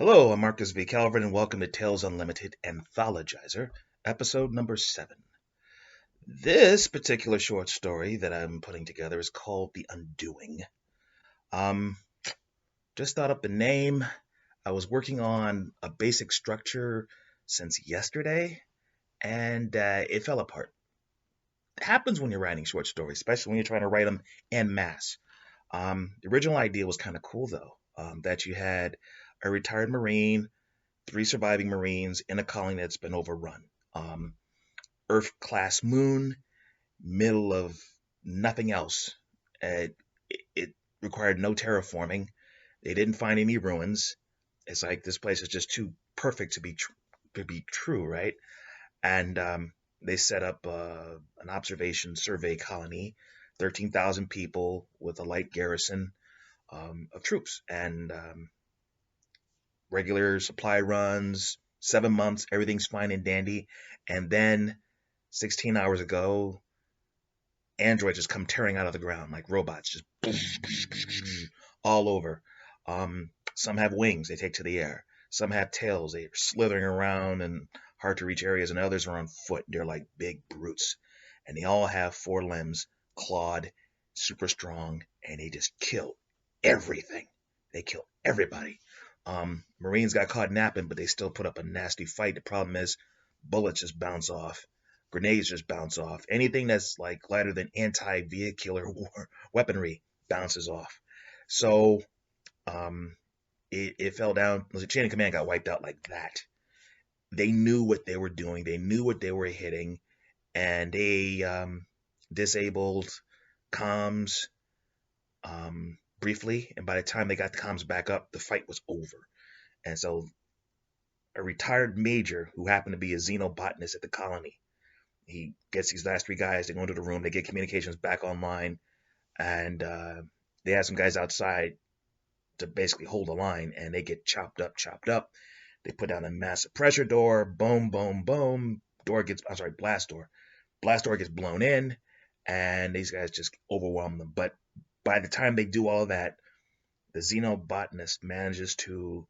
Hello, I'm Marcus V. Calvert, and welcome to Tales Unlimited Anthologizer, episode number 7. This particular short story that I'm putting together is called The Undoing. Um, just thought up the name. I was working on a basic structure since yesterday, and it fell apart. It happens when you're writing short stories, especially when you're trying to write them en masse. The original idea was kind of cool, though, that you had a retired Marine, 3 surviving Marines in a colony that's been overrun. Earth class moon, middle of nothing else. It required no terraforming. They didn't find any ruins. It's like this place is just too perfect to be true, right? And they set up an observation survey colony, 13,000 people with a light garrison of troops, and regular supply runs, 7 months, everything's fine and dandy. And then 16 hours ago, androids just come tearing out of the ground like robots, just all over. Some have wings, they take to the air. Some have tails, they're slithering around in hard to reach areas, and others are on foot. They're like big brutes. And they all have 4 limbs, clawed, super strong, and they just kill everything. They kill everybody. Marines got caught napping, but they still put up a nasty fight. The problem is bullets just bounce off, grenades just bounce off. Anything that's like lighter than anti-vehicular weaponry bounces off. So it fell down. The chain of command got wiped out like that. They knew what they were doing. They knew what they were hitting, and they disabled comms briefly. And by the time they got the comms back up, the fight was over. And so a retired major who happened to be a xenobotanist at the colony, he gets these last 3 guys. They go into the room. They get communications back online, and they have some guys outside to basically hold the line, and they get chopped up, chopped up. They put down a massive pressure door. Boom, boom, boom. Blast door. Blast door gets blown in, and these guys just overwhelm them. But by the time they do all that, the xenobotanist manages to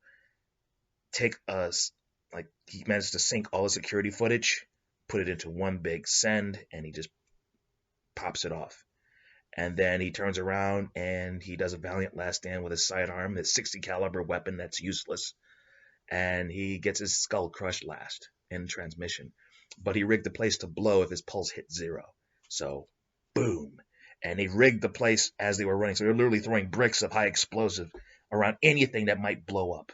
take us, like, he managed to sync all the security footage, put it into one big send, and he just pops it off. And then he turns around and he does a valiant last stand with his sidearm, his 60 caliber weapon that's useless, and he gets his skull crushed last in transmission. But he rigged the place to blow if his pulse hit 0. So, boom. And he rigged the place as they were running. So they're literally throwing bricks of high explosive around anything that might blow up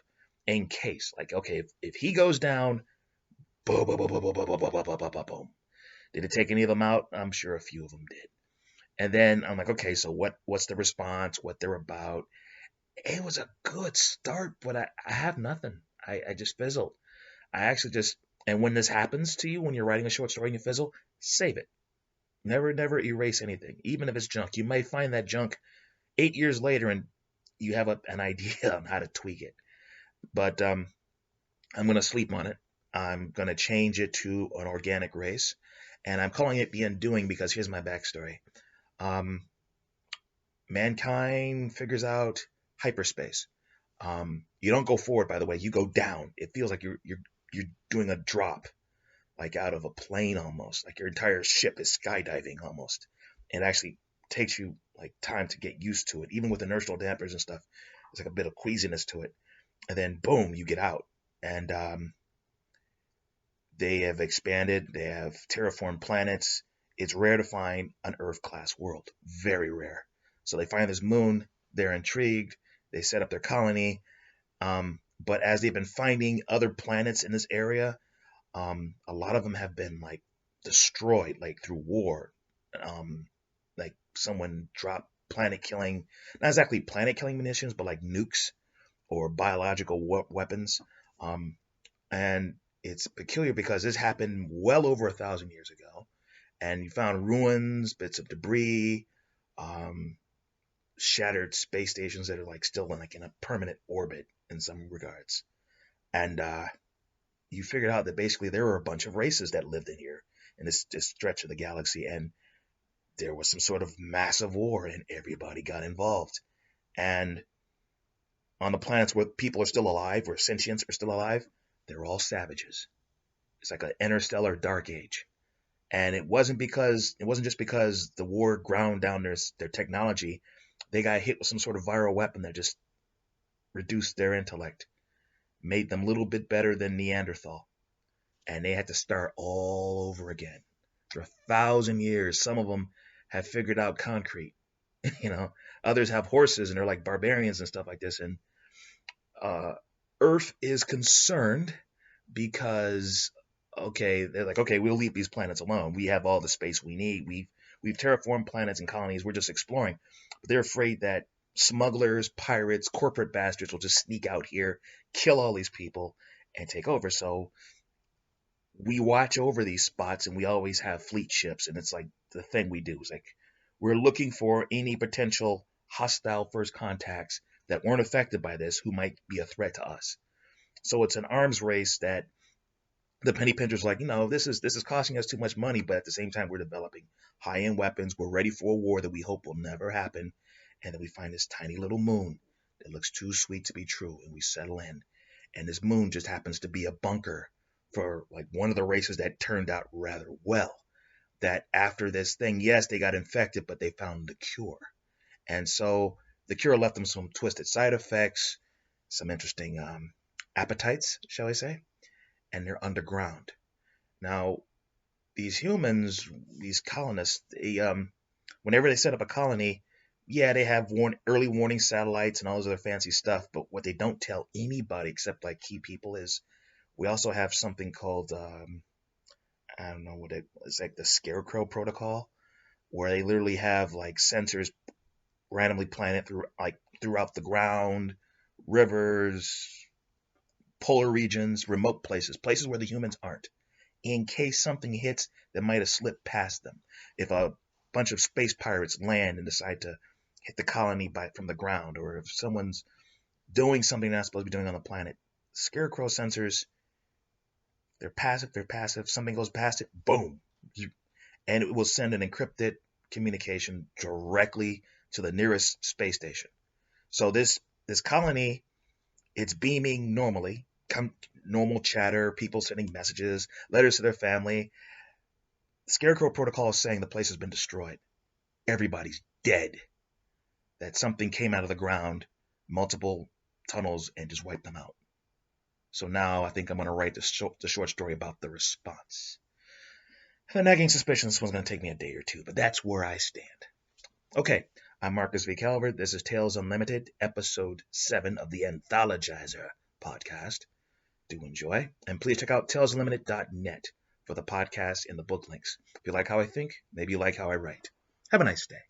in case. Like, okay, if he goes down, boom, boom, boom, boom, boom, boom, boom, boom, boom, boom, boom. Did it take any of them out? I'm sure a few of them did. And then I'm like, okay, so what's the response, what they're about? It was a good start, but I have nothing. I just fizzled. I actually just, and when this happens to you, when you're writing a short story and you fizzle, save it. Never erase anything, even if it's junk. You might find that junk 8 years later and you have an idea on how to tweak it. But I'm going to sleep on it. I'm going to change it to an organic race. And I'm calling it The Undoing because here's my backstory. Mankind figures out hyperspace. You don't go forward, by the way. You go down. It feels like you're doing a drop, like out of a plane almost. Like your entire ship is skydiving almost. It actually takes you like time to get used to it, even with inertial dampers and stuff. There's like a bit of queasiness to it, and then boom, you get out. And they have expanded. They have terraformed planets. It's rare to find an Earth-class world. Very rare. So they find this moon. They're intrigued. They set up their colony. But as they've been finding other planets in this area, a lot of them have been like destroyed, like through war. Like someone dropped planet-killing, not exactly planet-killing munitions, but like nukes or biological weapons. And it's peculiar because this happened well over 1,000 years ago. And you found ruins, bits of debris, shattered space stations that are like still in a permanent orbit in some regards. And you figured out that basically there were a bunch of races that lived in here in this stretch of the galaxy, and there was some sort of massive war, and everybody got involved. And On the planets where people are still alive, where sentients are still alive, they're all savages. It's like an interstellar dark age. And it wasn't just because the war ground down their technology. They got hit with some sort of viral weapon that just reduced their intellect, made them a little bit better than Neanderthal. And they had to start all over again. For 1,000 years, some of them have figured out concrete. Others have horses and they're like barbarians and stuff like this. And uh, Earth is concerned because, okay, they're like, okay, we'll leave these planets alone. We have all the space we need. We've terraformed planets and colonies. We're just exploring. But they're afraid that smugglers, pirates, corporate bastards will just sneak out here, kill all these people, and take over. So we watch over these spots, and we always have fleet ships, and it's like the thing we do is like we're looking for any potential hostile first contacts that weren't affected by this who might be a threat to us. So it's an arms race that the penny pincher's like, this is costing us too much money, but at the same time we're developing high-end weapons. We're ready for a war that we hope will never happen, and then we find this tiny little moon that looks too sweet to be true, and we settle in, and this moon just happens to be a bunker for like one of the races that turned out rather well. That after this thing, yes, they got infected, but they found the cure, and so the cure left them some twisted side effects, some interesting appetites, shall I say, and they're underground. Now, these humans, these colonists, whenever they set up a colony, yeah, they have early warning satellites and all this other fancy stuff, but what they don't tell anybody except like key people is we also have something called, I don't know it's like the Scarecrow Protocol, where they literally have like sensors randomly planted throughout the ground, rivers, polar regions, remote places where the humans aren't, in case something hits that might have slipped past them. If a bunch of space pirates land and decide to hit the colony from the ground, or if someone's doing something they're not supposed to be doing on the planet, Scarecrow sensors, they're passive. Something goes past it, boom, and it will send an encrypted communication directly to the nearest space station. So this colony, it's beaming normally, normal chatter, people sending messages, letters to their family. Scarecrow Protocol is saying the place has been destroyed. Everybody's dead. That something came out of the ground, multiple tunnels, and just wiped them out. So now I think I'm going to write the short story about the response. The nagging suspicion this one's going to take me a day or two, but that's where I stand. Okay, I'm Marcus V. Calvert. This is Tales Unlimited, Episode 7 of the Anthologizer podcast. Do enjoy, and please check out TalesUnlimited.net for the podcast and the book links. If you like how I think, maybe you like how I write. Have a nice day.